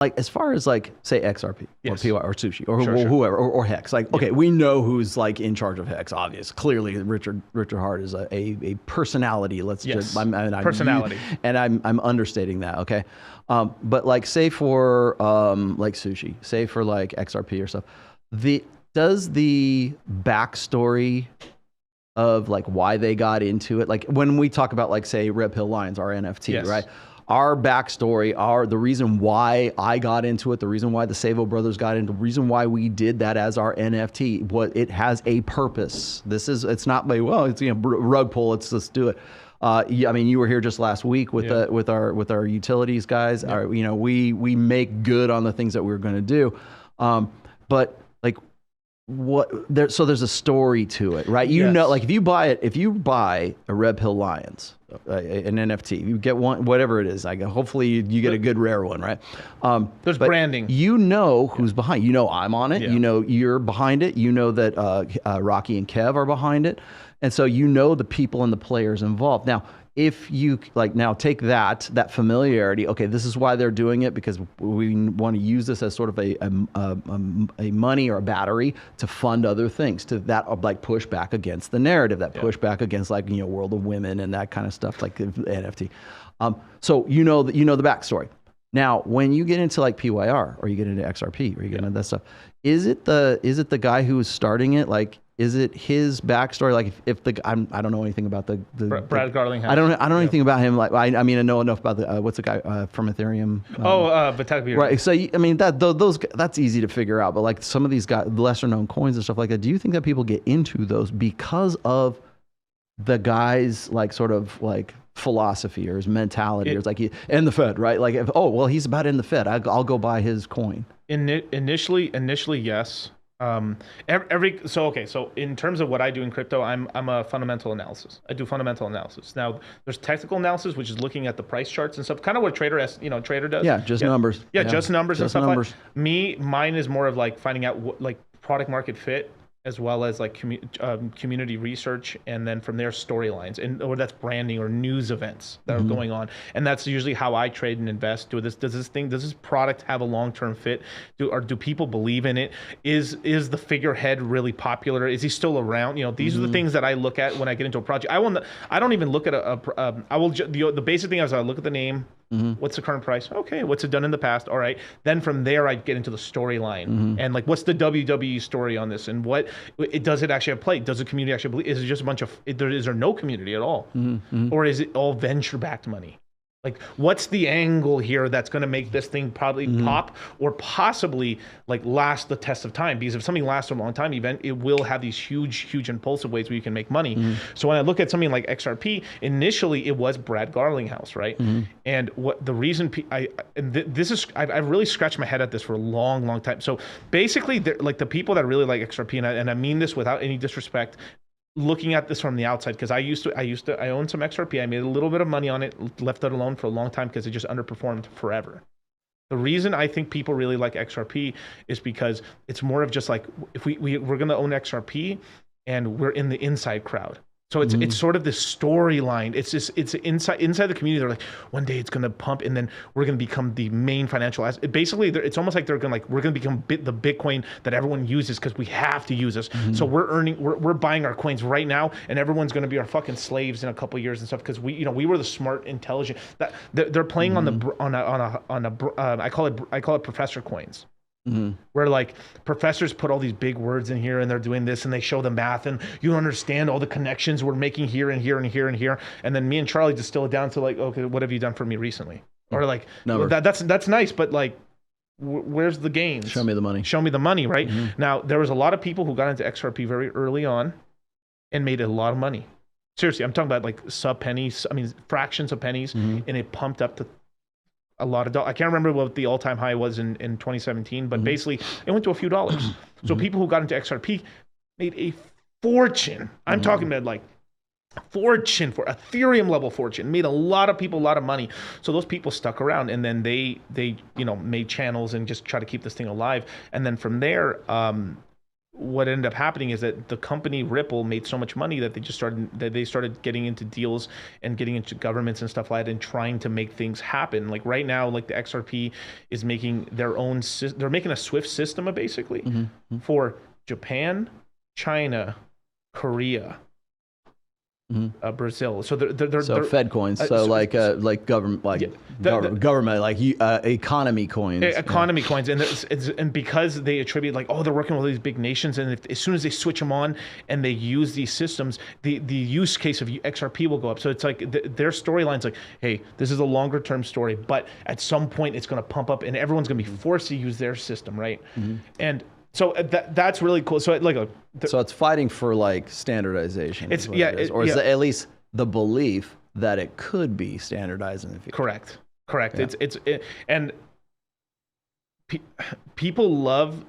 like as far as like say XRP or Yes. PY or Sushi or Sure. whoever or Hex, like okay, we know who's like in charge of Hex. Obvious, clearly Richard Hart is a personality. Let's Yes. just I'm Personality. and I'm understating that. Okay, but like say for like Sushi, say for like XRP or stuff, does the backstory of like why they got into it, like when we talk about like say Red Pill Lions, our NFT, Yes. right? Our backstory, the reason why I got into it, the reason why the Savo brothers got into, the reason why we did that as our NFT, it has a purpose. It's not like, well, it's rug pull, let's do it. Yeah, I mean, you were here just last week with with our utilities guys. Yeah. We make good on the things that we were going to do, but like so there's a story to it, right? You know, like if you buy a Red Pill Lions, an NFT, you get one, whatever it is. Hopefully you get a good rare one, right? There's branding. You know who's behind. You know I'm on it. Yeah. You know you're behind it. You know that Rocky and Kev are behind it, and so you know the people and the players involved. Now, if you like now take that familiarity, okay, this is why they're doing it, because we want to use this as sort of a money or a battery to fund other things, to that like push back against the narrative, that push back against like World of Women and that kind of stuff, like the NFT. So you know the backstory. Now, when you get into like PYR or you get into XRP or you get into that stuff, is it the guy who is starting it? Like, is it his backstory? Like, if I don't know anything about the Brad Garlinghouse. I don't know anything about him. Like, I mean, I know enough about the what's the guy from Ethereum? Vitalik Buterin. Right. So I mean, that's easy to figure out. But like some of these guys, lesser known coins and stuff like that, do you think that people get into those because of the guys like sort of like philosophy or his mentality, or it's like and the Fed, right? Like, he's about in the Fed, I'll go buy his coin. Initially, yes. So in terms of what I do in crypto, I'm a fundamental analysis. I do fundamental analysis. Now, there's technical analysis, which is looking at the price charts and stuff, kind of what Trader does. Yeah, just numbers. Yeah, just numbers just and stuff. Numbers. Mine is more of like finding out what, like product market fit, as well as like community research, and then from there storylines, or that's branding or news events that are going on, and that's usually how I trade and invest. Does this product have a long-term fit? Do people believe in it? Is the figurehead really popular? Is he still around? These are the things that I look at when I get into a project. I don't even look at the basic thing is I look at the name. What's the current price? Okay, what's it done in the past? All right. Then from there, I get into the storyline and like, what's the WWE story on this, and does it actually have play? Does the community actually believe? Is it just a bunch of? Is there no community at all, or is it all venture-backed money? Like, what's the angle here that's going to make this thing probably pop, or possibly like last the test of time? Because if something lasts a long time, it will have these huge impulsive ways where you can make money. So when I look at something like XRP, initially it was Brad Garlinghouse, right? And what the reason I've really scratched my head at this for a long time. So basically, like the people that really like XRP, and I mean this without any disrespect, looking at this from the outside, because I owned some XRP. I made a little bit of money on it, left it alone for a long time because it just underperformed forever. The reason I think people really like XRP is because it's more of just like, if we're going to own XRP and we're in the inside crowd. So it's sort of this storyline. It's inside the community. They're like, one day it's going to pump, and then we're going to become the main financial asset. Basically, it's almost like we're going to become the Bitcoin that everyone uses because we have to use this. So we're buying our coins right now, and everyone's going to be our fucking slaves in a couple of years and stuff, because we were the smart, intelligent. That they're playing on I call it professor coins. Where like professors put all these big words in here, and they're doing this, and they show the math, and you understand all the connections we're making here and here and here and here, and then me and Charlie distill it down to like, okay, what have you done for me recently? Or like, that's nice, but like, where's the gains? Show me the money, right? Now, there was a lot of people who got into XRP very early on and made a lot of money. Seriously, I'm talking about like sub-pennies, fractions of pennies, and it pumped up to a lot of dollars. I can't remember what the all-time high was in 2017, but basically it went to a few dollars. So people who got into XRP made a fortune. I'm talking about like fortune, for Ethereum level fortune, made a lot of people a lot of money. So those people stuck around, and then they made channels and just try to keep this thing alive. And then from there, what ended up happening is that the company Ripple made so much money that they started getting into deals and getting into governments and stuff like that and trying to make things happen. Like right now, like the XRP is making their own, they're making a SWIFT system basically for Japan, China, Korea, Brazil. So they're Fed coins. So like government, government, like economy coins. Economy coins, and because they attribute like, oh, they're working with all these big nations, and as soon as they switch them on and they use these systems, the use case of XRP will go up. So it's like their storyline's like, hey, this is a longer term story, but at some point it's going to pump up, and everyone's going to be forced to use their system, right? And so that's really cool. So so it's fighting for like standardization. It's is it at least the belief that it could be standardized in the future. Correct. Yeah. And people love